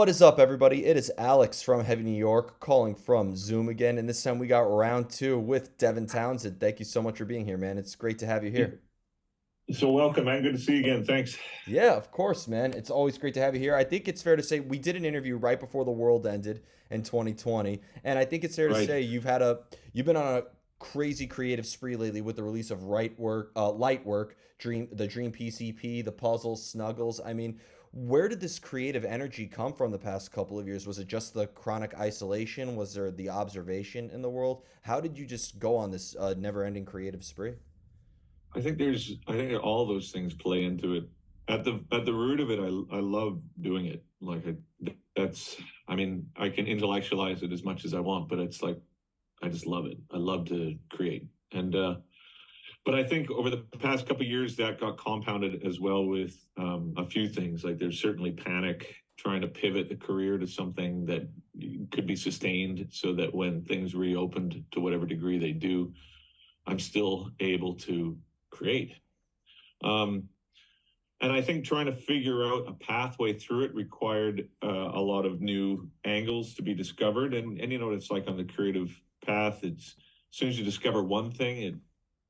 What is up, everybody? It is Alex from Heavy New York calling from Zoom again, and this time we got round two with Devin Townsend. Thank you so much for being here, man. It's great to have you here. So welcome, man. Good to see you again. Thanks. Yeah, of course, man. It's always great to have you here. I think it's fair to say we did an interview right before the world ended in 2020, and I think it's fair to Right. say you've been on a crazy creative spree lately with the release of Light Work, Dream PCP, the puzzles, Snuggles. I mean, where did this creative energy come from the past couple of years? Was it just the chronic isolation? Was there the observation in the world? How did you just go on this never-ending creative spree? I think all those things play into it. At the root of it, I love doing it. That's, I mean, I can intellectualize it as much as I want, but it's like I just love it. I love to create. But I think over the past couple of years that got compounded as well with a few things. Like there's certainly panic trying to pivot the career to something that could be sustained so that when things reopened to whatever degree they do, I'm still able to create. Um, and I think trying to figure out a pathway through it required a lot of new angles to be discovered. And you know what it's like on the creative path. It's as soon as you discover one thing, it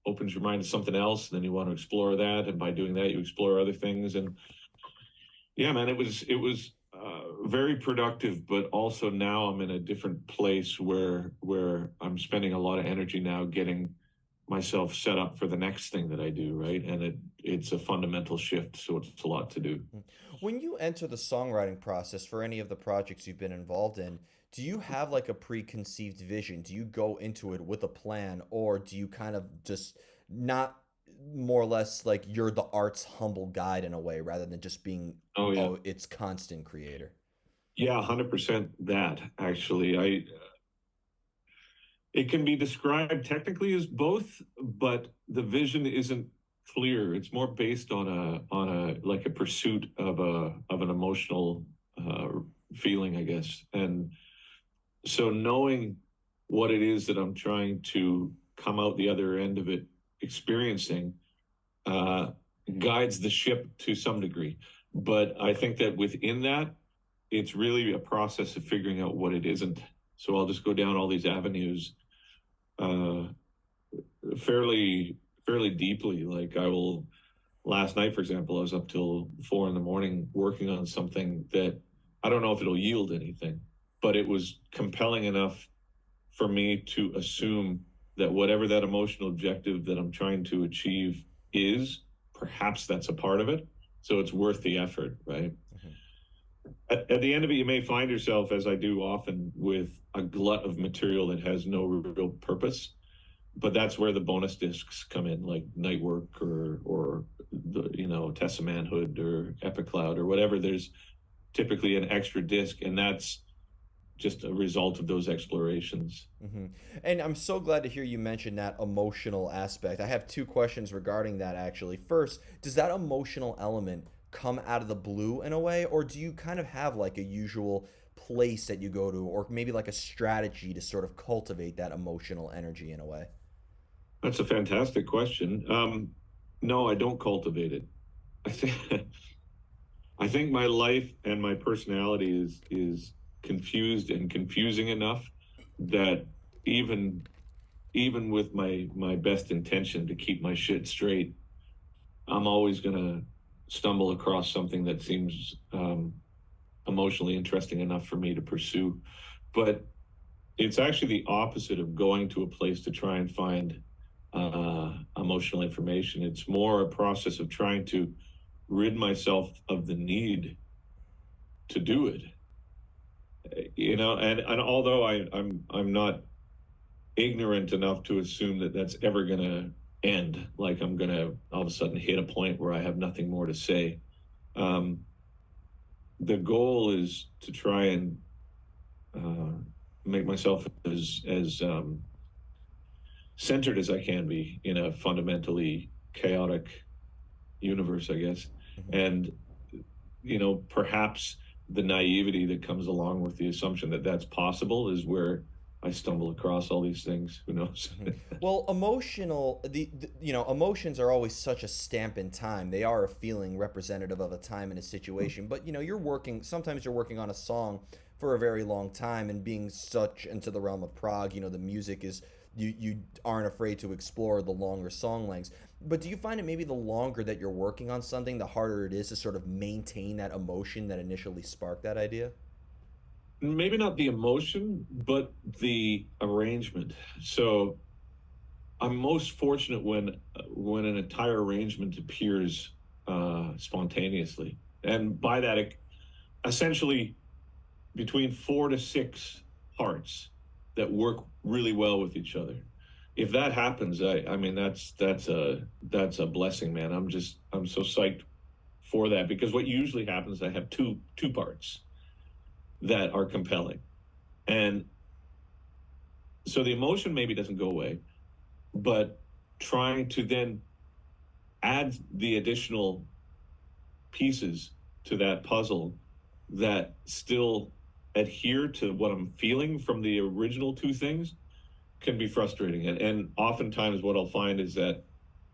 opens your mind to something else. And then you want to explore that, and by doing that, you explore other things. And yeah, man, it was very productive. But also now I'm in a different place where I'm spending a lot of energy now getting myself set up for the next thing that I do, right? And it's a fundamental shift, so it's a lot to do. When you enter the songwriting process for any of the projects you've been involved in, do you have like a preconceived vision? Do you go into it with a plan, or do you kind of just not more or less like you're the art's humble guide in a way rather than just being, Oh yeah, oh, it's constant creator? yeah, 100% that actually. I It can be described technically as both, but the vision isn't clear. It's more based on a like a pursuit of an emotional uh, feeling, I guess. And so knowing what it is that I'm trying to come out the other end of it experiencing uh, guides the ship to some degree. But I think that within that, it's really a process of figuring out what it isn't. So I'll just go down all these avenues uh, fairly deeply. Like I will. Last night, for example, I was up till 4 in the morning working on something that I don't know if it'll yield anything, but it was compelling enough for me to assume that whatever that emotional objective that I'm trying to achieve is, perhaps that's a part of it. So it's worth the effort, right? Mhm. At the end of it, you may find yourself, as I do often, with a glut of material that has no real purpose. But that's where the bonus discs come in, like Night Work or the Tessa Manhood or Epic Cloud or whatever. There's typically an extra disc, and that's just a result of those explorations. Hmm. And I'm so glad to hear you mention that emotional aspect. I have two questions regarding that actually. First, does that emotional element come out of the blue in a way, or do you kind of have like a usual place that you go to, or maybe like a strategy to sort of cultivate that emotional energy in a way? That's a fantastic question. No, I don't cultivate it. I think I think my life and my personality is confused and confusing enough that even even with my best intention to keep my shit straight, I'm always gonna stumble across something that seems emotionally interesting enough for me to pursue. But it's actually the opposite of going to a place to try and find emotional information. It's more a process of trying to rid myself of the need to do it. And although I'm not ignorant enough to assume that that's ever going to end, like I'm going to all of a sudden hit a point where I have nothing more to say. Um, the goal is to try and uh, make myself as centered as I can be in a fundamentally chaotic universe, I guess. Hmm. And perhaps the naivety that comes along with the assumption that that's possible is where I stumble across all these things. Who knows? Mhm. Well, emotions are always such a stamp in time. They are a feeling representative of a time and a situation. But you're working. Sometimes you're working on a song for a very long time, and being such into the realm of prog, the music is you aren't afraid to explore the longer song lengths. But do you find it maybe the longer that you're working on something, the harder it is to sort of maintain that emotion that initially sparked that idea? Maybe not the emotion, but the arrangement. So I'm most fortunate when an entire arrangement appears spontaneously, and by that, essentially between 4 to 6 parts that work really well with each other. If that happens, I mean that's a blessing, man. I'm so psyched for that because what usually happens, I have two parts that are compelling, and so the emotion maybe doesn't go away, but trying to then add the additional pieces to that puzzle that still adhere to what I'm feeling from the original two things can be frustrating. And oftentimes, what I'll find is that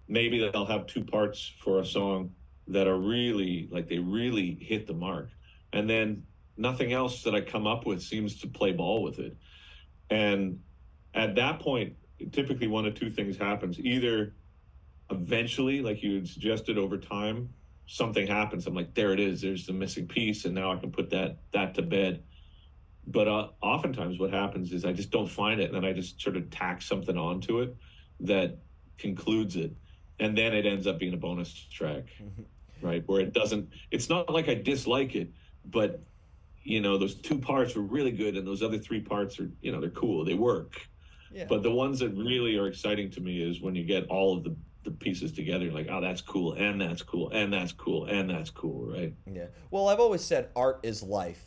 maybe they'll have two parts for a song that are really like they really hit the mark. And then nothing else that I come up with seems to play ball with it. And at that point, typically one of two things happens. Either eventually, like you had suggested over time, something happens. I'm like, there it is. There's the missing piece, and now I can put that to bed. But oftentimes, what happens is I just don't find it, and then I just sort of tack something onto it that concludes it, and then it ends up being a bonus track, right? Where it doesn't. It's not like I dislike it, but those two parts were really good, and those other three parts are, they're cool. They work. Yeah. But the ones that really are exciting to me is when you get all of the pieces together. You're like, oh, that's cool, and that's cool, and that's cool, and that's cool, right? Yeah. Well, I've always said art is life.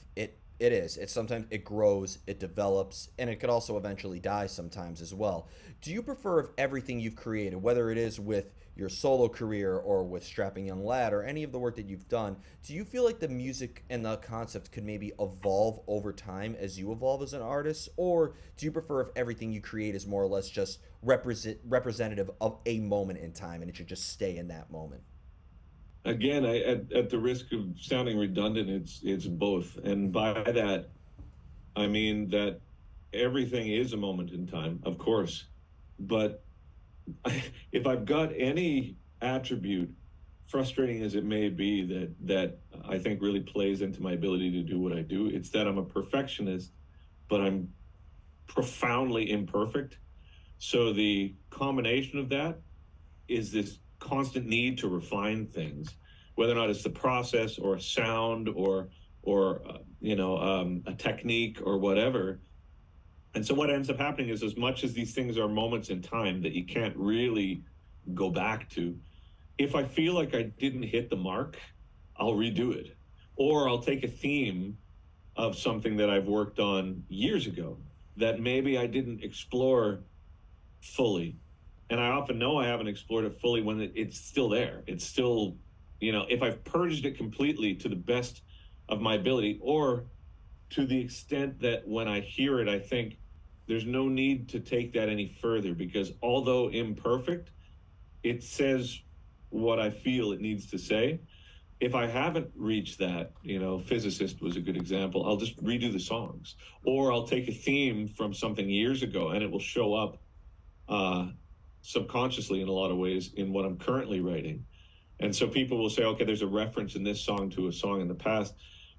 It is. It's sometimes it grows, it develops, and it could also eventually die sometimes as well. Do you prefer if everything you've created, whether it is with your solo career or with Strapping Young Lad or any of the work that you've done, do you feel like the music and the concept could maybe evolve over time as you evolve as an artist, or do you prefer if everything you create is more or less just representative of a moment in time and it should just stay in that moment? Again, at the risk of sounding redundant, it's both, and by that I mean that everything is a moment in time, of course, but if I've got any attribute, frustrating as it may be, that I think really plays into my ability to do what I do, it's that I'm a perfectionist, but I'm profoundly imperfect. So the combination of that is this constant need to refine things, whether or not it's the process or a sound or a technique or whatever. And so what ends up happening is, as much as these things are moments in time that you can't really go back to, if I feel like I didn't hit the mark, I'll redo it, or I'll take a theme of something that I've worked on years ago that maybe I didn't explore fully. And I often know I haven't explored it fully when it's still there. It's still, if I've purged it completely to the best of my ability, or to the extent that when I hear it, I think there's no need to take that any further because although imperfect, it says what I feel it needs to say. If I haven't reached that, physicist was a good example. I'll just redo the songs, or I'll take a theme from something years ago, and it will show up uh, subconsciously in a lot of ways in what I'm currently writing. And so people will say, okay, there's a reference in this song to a song in the past,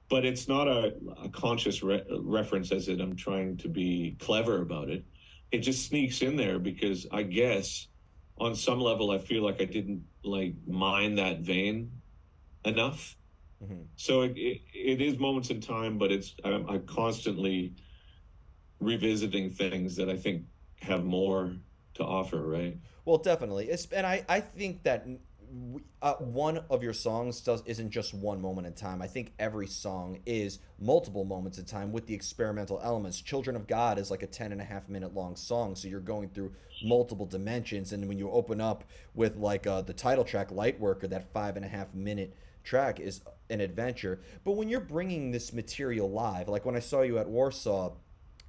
but it's not a conscious reference as in I'm trying to be clever about it. It just sneaks in there because I guess on some level I feel like I didn't like mine that vein enough. Hmm. So it is moments in time, but I'm constantly revisiting things that I think have more to offer, right? Well, definitely. And I think that one of your songs isn't just one moment in time. I think every song is multiple moments in time with the experimental elements. Children of God is like a 10.5 minute long song. So you're going through multiple dimensions. And when you open up with like the title track, Lightworker, that 5.5 minute track is an adventure. But when you're bringing this material live, like when I saw you at Warsaw,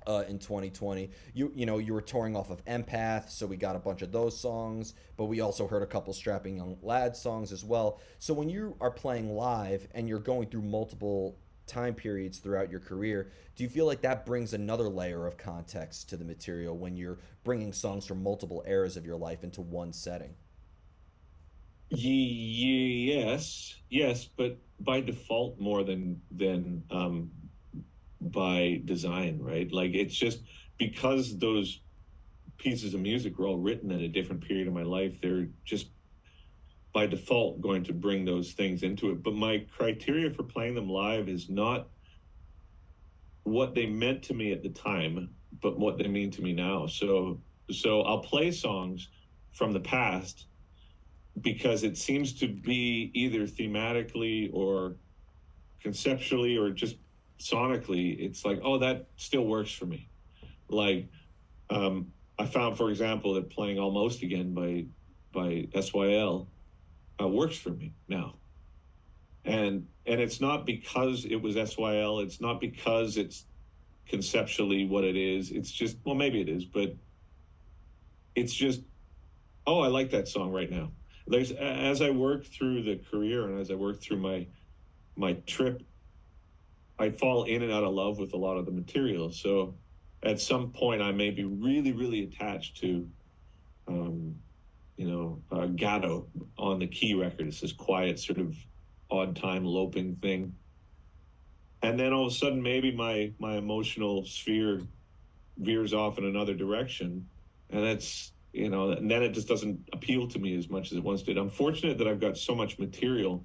in 2020. You were touring off of Empath, so we got a bunch of those songs, but we also heard a couple Strapping Young Lad songs as well. So when you are playing live and you're going through multiple time periods throughout your career, do you feel like that brings another layer of context to the material when you're bringing songs from multiple eras of your life into one setting? Yes, yes, but by default more than by design, right? Like it's just because those pieces of music were all written at a different period of my life, they're just by default going to bring those things into it. But my criteria for playing them live is not what they meant to me at the time, but what they mean to me now. So I'll play songs from the past because it seems to be either thematically or conceptually or just sonically, it's like, oh, that still works for me. Like, I found, for example, that playing Almost Again by SYL works for me now. And it's not because it was SYL. It's not because it's conceptually what it is. It's just, well, maybe it is, but it's just, oh, I like that song right now. There's as I work through the career and as I work through my trip, I fall in and out of love with a lot of the material. So at some point, I may be really, really attached to, um, Gatto on the Key record. It's this quiet, sort of odd time loping thing. And then all of a sudden, maybe my emotional sphere veers off in another direction, and and then it just doesn't appeal to me as much as it once did. I'm fortunate that I've got so much material,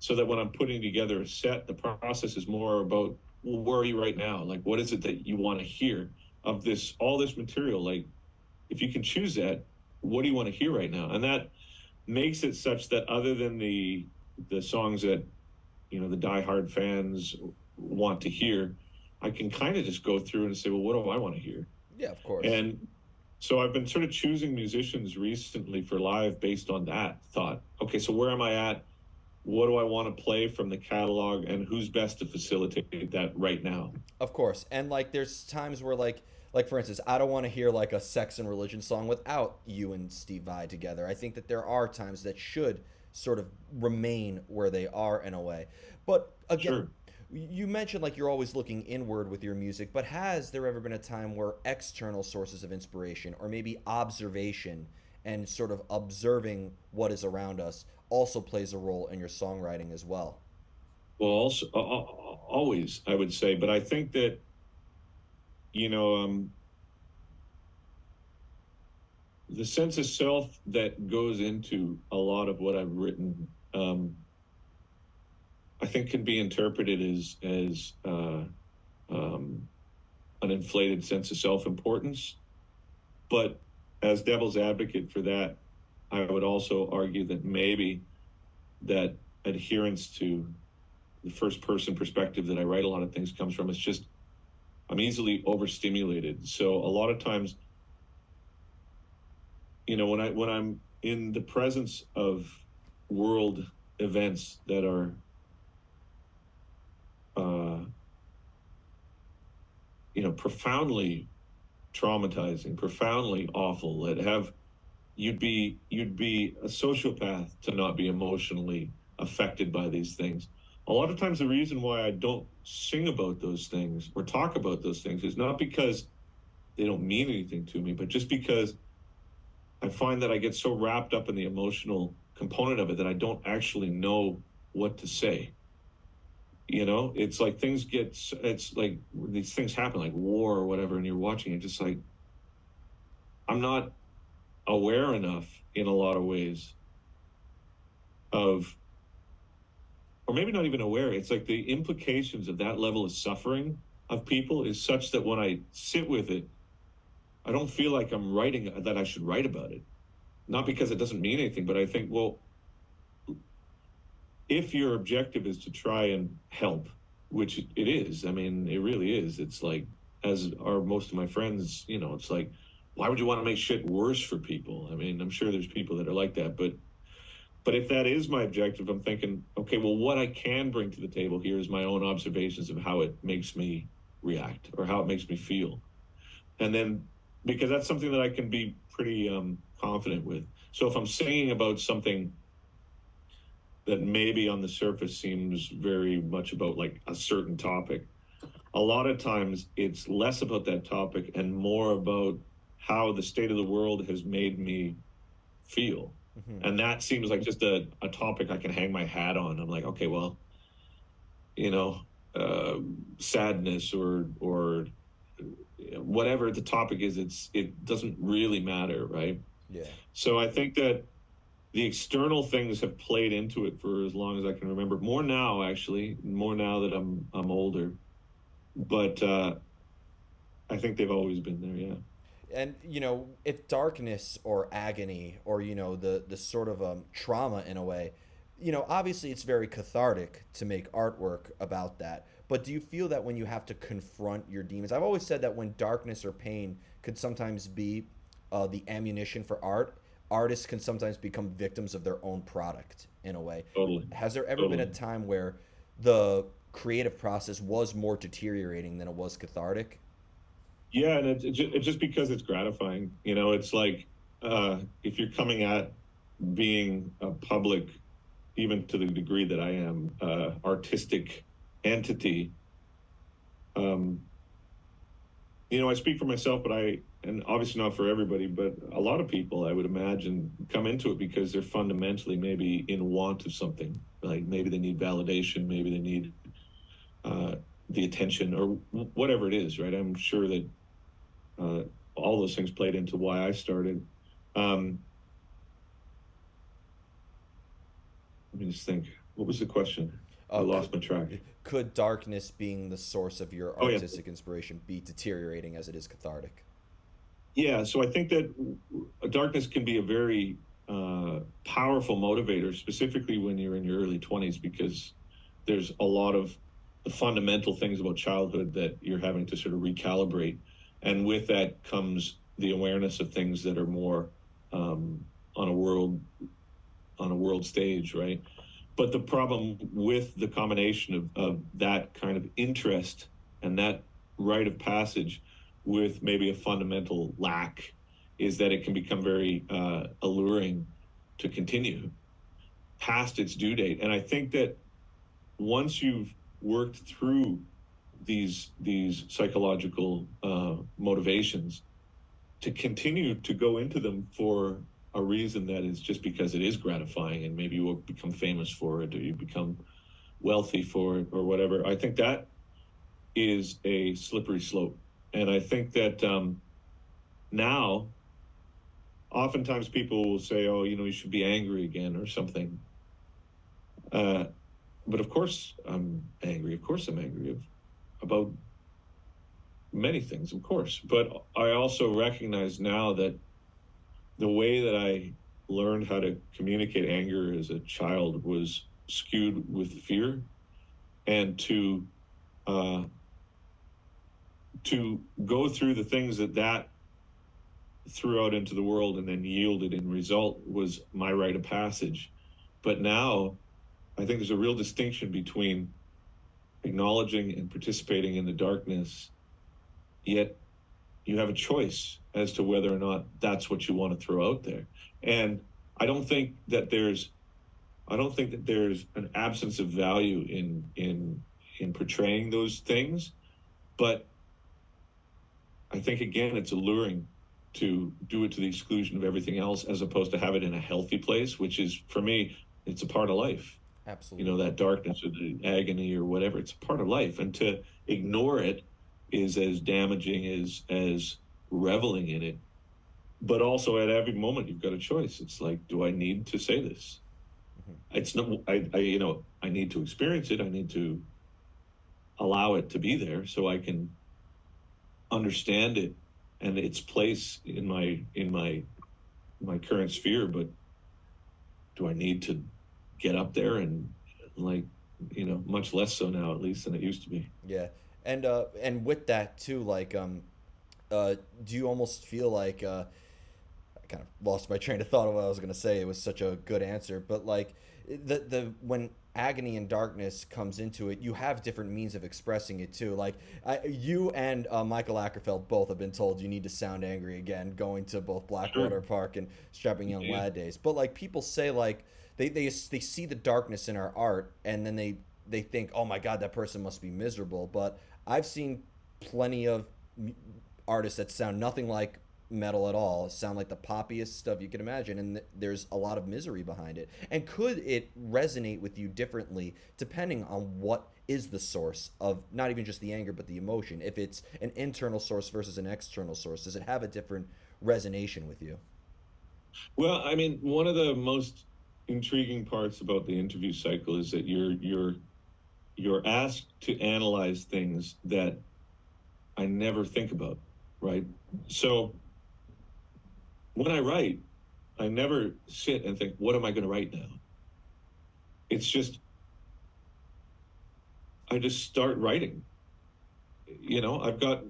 so that when I'm putting together a set, the process is more about, well, where are you right now? Like, what is it that you want to hear of this all this material? Like, if you can choose that, what do you want to hear right now? And that makes it such that other than the songs that the diehard fans want to hear, I can kind of just go through and say, well, what do I want to hear? Yeah, of course. And so I've been sort of choosing musicians recently for live based on that thought. Okay, so where am I at? What do I want to play from the catalog, and who's best to facilitate that right now? Of course. And like there's times where like for instance, I don't want to hear like a sex and religion song without you and Steve Vai together. I think that there are times that should sort of remain where they are in a way. But again, Sure. you mentioned like you're always looking inward with your music, but has there ever been a time where external sources of inspiration or maybe observation and sort of observing what is around us also plays a role in your songwriting as well? Well, also always I would say, but I think that you know the sense of self that goes into a lot of what I've written, I think can be interpreted as an inflated sense of self importance. But as devil's advocate for that, I would also argue that maybe that adherence to the first person perspective that I write a lot of things comes from. It's just I'm easily overstimulated. So a lot of times, when I'm in the presence of world events that are uh, profoundly traumatizing, profoundly awful, that have you'd be a sociopath to not be emotionally affected by these things. A lot of times the reason why I don't sing about those things or talk about those things is not because they don't mean anything to me, but just because I find that I get so wrapped up in the emotional component of it that I don't actually know what to say. It's like it's like these things happen, like war or whatever, and you're watching it, just like I'm not aware enough in a lot of ways of, or maybe not even aware. It's like the implications of that level of suffering of people is such that when I sit with it, I don't feel like I'm writing that I should write about it. Not because it doesn't mean anything, but I think, well, if your objective is to try and help, which it is, I mean, it really is. It's like, as are most of my friends, it's like, why would you want to make shit worse for people? I mean, I'm sure there's people that are like that, but if that is my objective, I'm thinking, okay, well, what I can bring to the table here is my own observations of how it makes me react or how it makes me feel. and then because that's something that I can be pretty confident with. So if I'm singing about something that maybe on the surface seems very much about like a certain topic, a lot of times it's less about that topic and more about how the state of the world has made me feel. Hmm. And that seems like just a topic I can hang my hat on. I'm like, okay, well, you know, sadness or whatever the topic is, it doesn't really matter, right? Yeah. So I think that the external things have played into it for as long as I can remember. More now, actually, more now that I'm older. But I think they've always been there. Yeah, And if darkness or agony or the sort of trauma in a way, obviously it's very cathartic to make artwork about that. But do you feel that when you have to confront your demons? I've always said that when darkness or pain could sometimes be the ammunition for art, artists can sometimes become victims of their own product in a way. totally, Has there ever been a totally. time where the creative process was more deteriorating than it was cathartic? Yeah, and it's just because it's gratifying. It's like if you're coming at being a public, even to the degree that I am, artistic entity. Um, I speak for myself, but and obviously not for everybody, but a lot of people, I would imagine, come into it because they're fundamentally maybe in want of something. Like maybe they need validation, maybe they need uh, the attention, or whatever it is, right? I'm sure that uh, all those things played into why I started. Um, Let me just think. What was the question? I Could, lost my track. could darkness being the source of your Oh yeah, artistic inspiration be deteriorating as it is cathartic? yeah. So I think that darkness can be a very powerful motivator, specifically when you're in your early 20s, because there's a lot of the fundamental things about childhood that you're having to sort of recalibrate, and with that comes the awareness of things that are more um, on a world stage, right? But the problem with the combination of that kind of interest and that rite of passage with maybe a fundamental lack is that it can become very alluring to continue past its due date. And I think that once you've worked through these psychological motivations, to continue to go into them for a reason that is just because it is gratifying, and maybe you will become famous for it or you become wealthy for it or whatever. I think that is a slippery slope. And I think that now oftentimes people will say, oh, you should be angry again or something. uh, but of course I'm angry, about many things, of course, but I also recognize now that the way that I learned how to communicate anger as a child was skewed with fear, and uh, to go through the things that threw out into the world and then yielded in result was my rite of passage. But now I think there's a real distinction between acknowledging and participating in the darkness, yet you have a choice as to whether or not that's what you want to throw out there. And I don't think that there's I don't think that there's an absence of value in portraying those things, but I think again it's alluring to do it to the exclusion of everything else, as opposed to have it in a healthy place, which is for me, it's a part of life. Absolutely. That darkness or the agony or whatever, it's a part of life, and to ignore it is as damaging as reveling in it. But also at every moment you've got a choice. It's like, do I need to say this? Hmm. It's not. I need to experience it. I need to allow it to be there so I can understand it and its place in my current sphere. But do I need to get up there and, like, much less so now, at least, than it used to be. Yeah, and with that too, like, do you almost feel like kind of lost my train of thought of what I was going to say. It was such a good answer, but like the when agony and darkness comes into it, you have different means of expressing it too. Like you and Michael Ackerfeld both have been told you need to sound angry again, going to both Sure. Blackwater Park and Strapping Young Yeah. Lad days. But like people say, like they see the darkness in our art, and then they think, oh my god, that person must be miserable. But I've seen plenty of artists that sound nothing like metal at all, sound like the poppiest stuff you can imagine, and there's a lot of misery behind it. And could it resonate with you differently depending on what is the source of not even just the anger but the emotion? If it's an internal source versus an external source, does it have a different resonation with you? Well, I mean, one of the most intriguing parts about the interview cycle is that you're asked to analyze things that I never think about, right? So when I write, I never sit and think, what am I going to write now? It's just I just start writing. I've got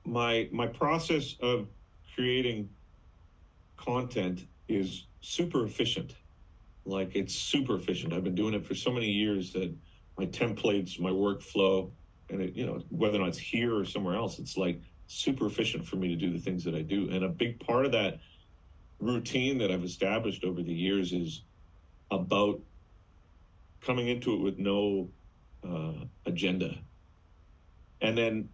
my process of creating content is super efficient. Like it's super efficient. I've been doing it for so many years that my templates, my workflow, and whether or not it's here or somewhere else, it's like super efficient for me to do the things that I do. And a big part of that routine that I've established over the years is about coming into it with no agenda. And then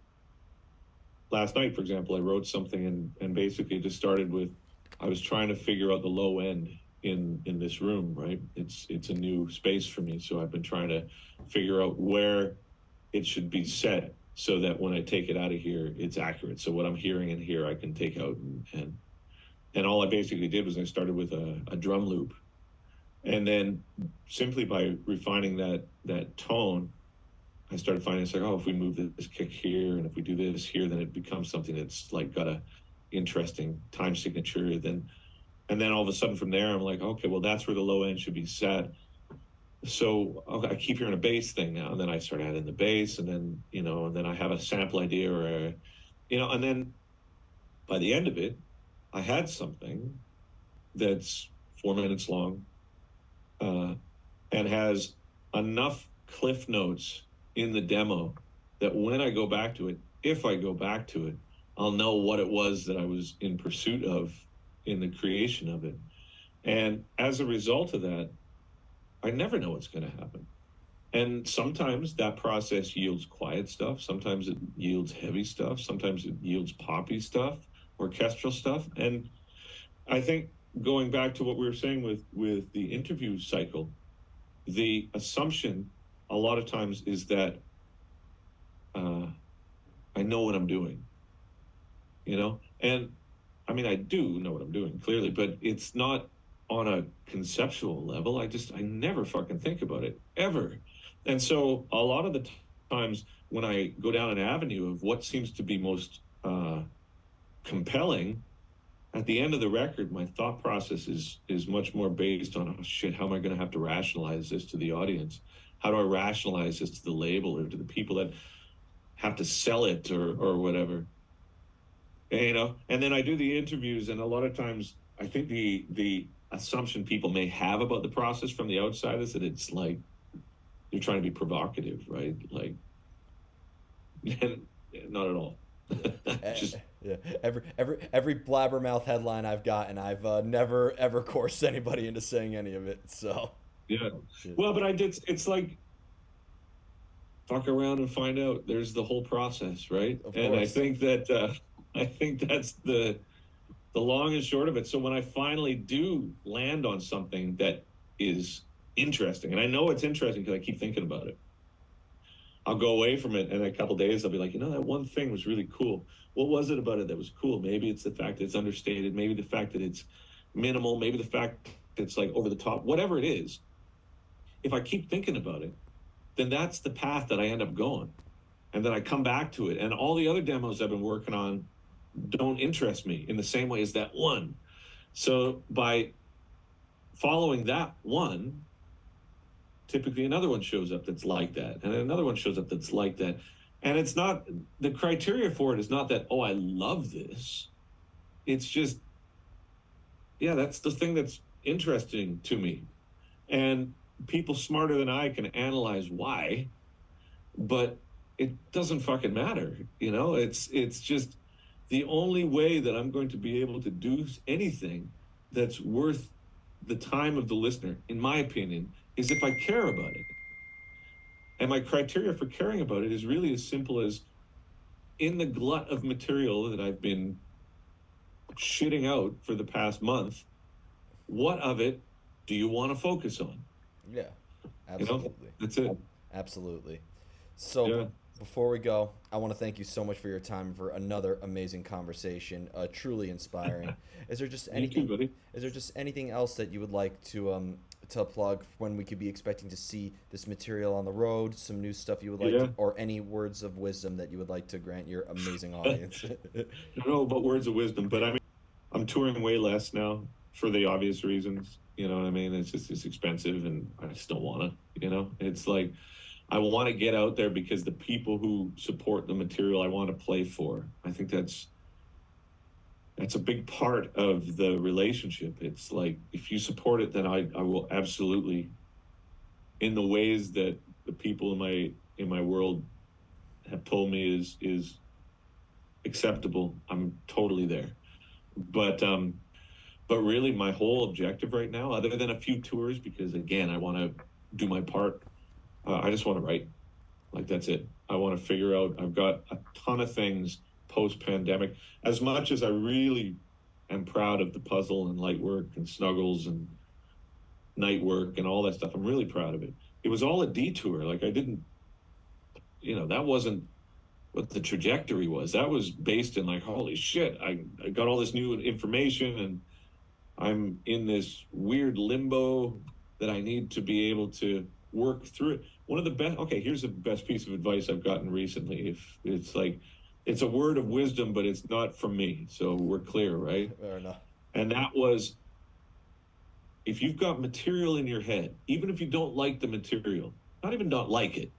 last night, for example, I wrote something and basically just started with I was trying to figure out the low end in this room, right? It's a new space for me, so I've been trying to figure out where it should be set so that when I take it out of here, it's accurate. So what I'm hearing in here, I can take out and all I basically did was I started with a drum loop, and then simply by refining that tone, I started finding it's like, oh, if we move this kick here and if we do this here, then it becomes something that's like got a interesting time signature. And then all of a sudden from there, I'm like, okay, well, that's where the low end should be set. So okay, I keep hearing a bass thing now, and then I start adding the bass, and then and then I have a sample idea and then by the end of it, I had something that's 4 minutes long, uh, and has enough cliff notes in the demo that when I go back to it, if I go back to it, I'll know what it was that I was in pursuit of in the creation of it. And as a result of that, I never know what's going to happen. And sometimes that process yields quiet stuff. Sometimes it yields heavy stuff. Sometimes it yields poppy stuff, orchestral stuff. And I think going back to what we were saying with the interview cycle, the assumption a lot of times is that uh, I know what I'm doing. And I mean, I do know what I'm doing clearly, but it's not on a conceptual level. I never fucking think about it ever. And so a lot of the times when I go down an avenue of what seems to be most compelling, at the end of the record, my thought process is much more based on, oh shit, how am I going to have to rationalize this to the audience? How do I rationalize this to the label or to the people that have to sell it or whatever? And then I do the interviews, and a lot of times I think the assumption people may have about the process from the outside is that it's like you're trying to be provocative, right? Like, not at all. Just Yeah, every blabbermouth headline I've gotten, I've never ever coerced anybody into saying any of it. So, yeah. yeah, Well, but I did. It's like fuck around and find out. There's the whole process, right? of And I course. think that I think that's the long and short of it. So when I finally do land on something that is interesting, and I know it's interesting because I keep thinking about it, I'll go away from it, and in a couple of days I'll be like, that one thing was really cool. What was it about it that was cool? Maybe it's the fact that it's understated. Maybe the fact that it's minimal. Maybe the fact that it's like over the top. Whatever it is, if I keep thinking about it, then that's the path that I end up going. And then I come back to it. And all the other demos I've been working on don't interest me in the same way as that one. So by following that one, typically another one shows up that's like that. And then another one shows up that's like that. And it's not the criteria for it is not that, oh, I love this. It's just yeah, that's the thing that's interesting to me. And people smarter than I can analyze why, but it doesn't fucking matter. It's just the only way that I'm going to be able to do anything that's worth the time of the listener, in my opinion, is if I care about it. And my criteria for caring about it is really as simple as, in the glut of material that I've been shitting out for the past month, what of it do you want to focus on? Yeah, You know, absolutely. that's it. Absolutely. So, Yeah. before we go, I want to thank you so much for your time for another amazing conversation, truly inspiring. Is there just You too, anything? buddy. Is there just anything else that you would like to plug when we could be expecting to see this material on the road? Some new stuff you would like to, Yeah. or any words of wisdom that you would like to grant your amazing audience? I don't know about words of wisdom, but I mean, I'm touring way less now for the obvious reasons. You know what I mean? It's expensive, and I just don't want to. It's like I want to get out there because the people who support the material I want to play for. I think that's a big part of the relationship. It's like if you support it, then I will absolutely, in the ways that the people in my world have told me is acceptable. I'm totally there. But really, my whole objective right now, other than a few tours, because again, I want to do my part. I just want to write. Like that's it. I want to figure out. I've got a ton of things post pandemic. As much as I really am proud of the puzzle and light work and snuggles and night work and all that stuff, I'm really proud of it. It was all a detour. Like I didn't, that wasn't what the trajectory was. That was based in like, holy shit, I got all this new information and I'm in this weird limbo that I need to be able to work through it. One of the best, okay, here's the best piece of advice I've gotten recently. If it's like, it's a word of wisdom, but it's not from me. So we're clear, right? Fair enough. And that was, if you've got material in your head, even if you don't like the material, not even not like it,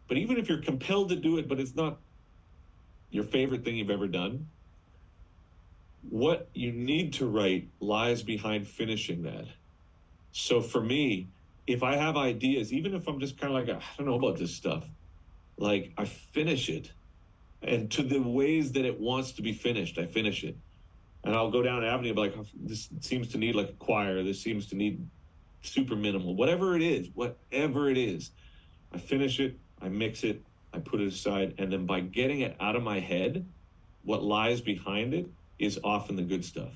but even if you're compelled to do it, but it's not your favorite thing you've ever done, what you need to write lies behind finishing that. So for me, if I have ideas, even if I'm just kind of like, I don't know about this stuff, like I finish it. And to the ways that it wants to be finished, I finish it. And I'll go down an avenue like, oh, this seems to need like a choir. This seems to need super minimal, whatever it is. I finish it, I mix it, I put it aside. And then by getting it out of my head, what lies behind it is often the good stuff.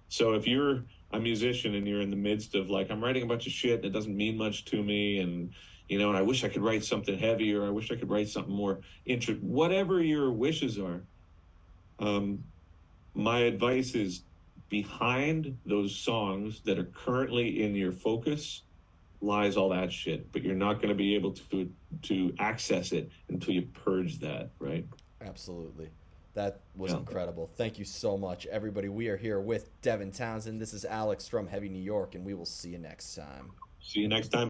So if you're a musician and you're in the midst of like, I'm writing a bunch of shit and it doesn't mean much to me, and I wish I could write something heavier, I wish I could write something more interesting, whatever your wishes are, um, my advice is behind those songs that are currently in your focus lies all that shit, but you're not going to be able to access it until you purge that, right? Absolutely. That was Yeah. incredible. Thank you so much, everybody. We are here with Devin Townsend. This is Alex from Heavy New York, and we will see you next time. See you next time.